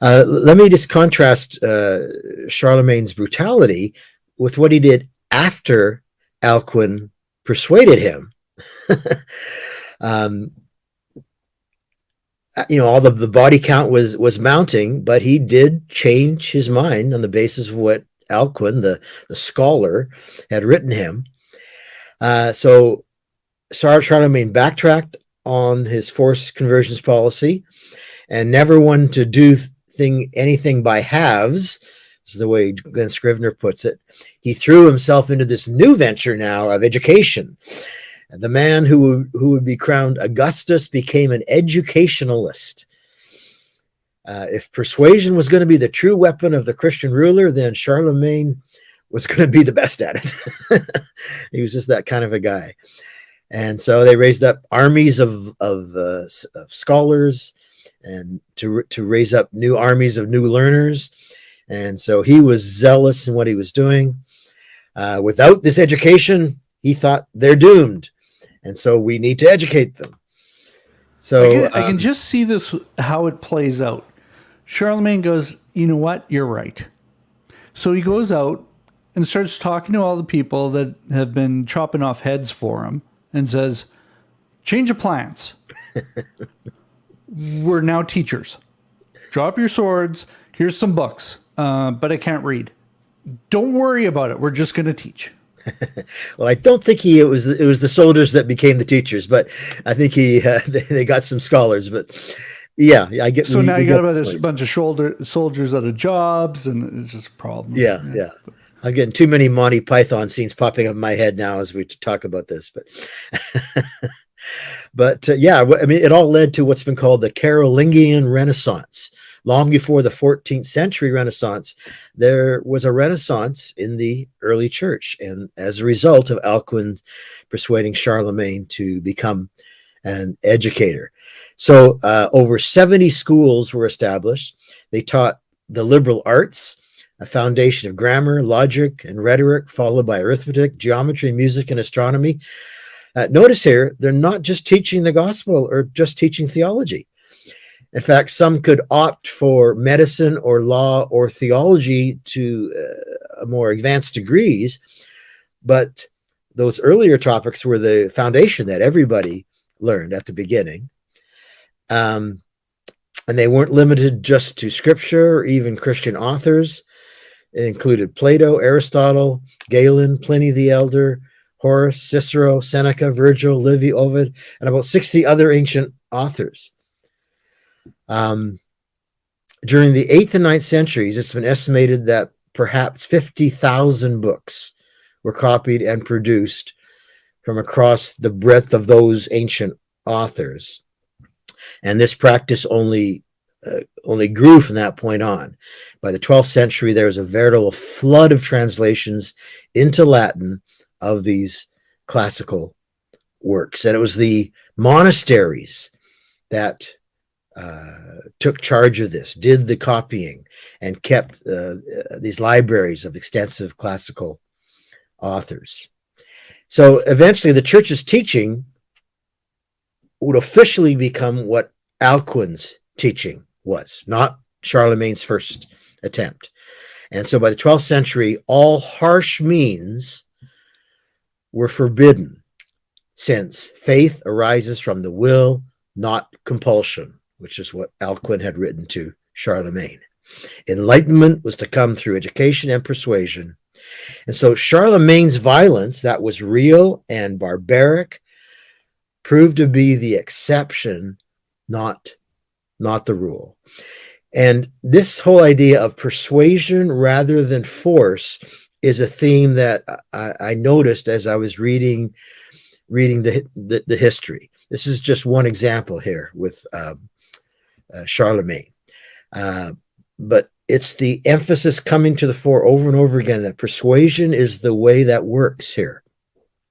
Let me just contrast Charlemagne's brutality with what he did after Alcuin persuaded him. um, all the body count was mounting, but he did change his mind on the basis of what Alcuin, the scholar, had written him. So Charlemagne backtracked on his forced conversions policy and never wanted to do anything by halves. This is the way Glenn Scrivener puts it. He threw himself into this new venture now of education. The man who would be crowned Augustus became an educationalist. If persuasion was going to be the true weapon of the Christian ruler, then Charlemagne was going to be the best at it. He was just that kind of a guy. And so they raised up armies of scholars and to raise up new armies of new learners. And so he was zealous in what he was doing. Without this education, he thought they're doomed. And so we need to educate them. So I can just see this, how it plays out. Charlemagne goes, you know what? You're right. So he goes out and starts talking to all the people that have been chopping off heads for him and says, change of plans. We're now teachers. Drop your swords. Here's some books, but I can't read. Don't worry about it. We're just going to teach. Well, I don't think it was the soldiers that became the teachers, but I think they got some scholars. But yeah, I get. So now you got a bunch of soldiers out of jobs, and it's just problems. Yeah. I'm getting too many Monty Python scenes popping up in my head now as we talk about this. But yeah, I mean, it all led to what's been called the Carolingian Renaissance. Long before the 14th century Renaissance, there was a Renaissance in the early church, and as a result of Alcuin persuading Charlemagne to become an educator. So over 70 schools were established. They taught the liberal arts, a foundation of grammar, logic, and rhetoric, followed by arithmetic, geometry, music, and astronomy. Notice here, they're not just teaching the gospel or just teaching theology. In fact, some could opt for medicine or law or theology to more advanced degrees, but those earlier topics were the foundation that everybody learned at the beginning. And they weren't limited just to scripture or even Christian authors. It included Plato, Aristotle, Galen, Pliny the Elder, Horace, Cicero, Seneca, Virgil, Livy, Ovid, and about 60 other ancient authors. During the 8th and 9th centuries, it's been estimated that perhaps 50,000 books were copied and produced from across the breadth of those ancient authors. And this practice only grew from that point on. By the 12th century, there was a veritable flood of translations into Latin of these classical works. And it was the monasteries that took charge of this, did the copying, and kept these libraries of extensive classical authors. So eventually the church's teaching would officially become what Alcuin's teaching was, not Charlemagne's first attempt. And so by the 12th century, all harsh means were forbidden, since faith arises from the will, not compulsion, which is what Alcuin had written to Charlemagne. Enlightenment was to come through education and persuasion. And so Charlemagne's violence, that was real and barbaric, proved to be the exception, not the rule. And this whole idea of persuasion rather than force is a theme that I noticed as I was reading the history. This is just one example here with Charlemagne. But it's the emphasis coming to the fore over and over again that persuasion is the way that works here.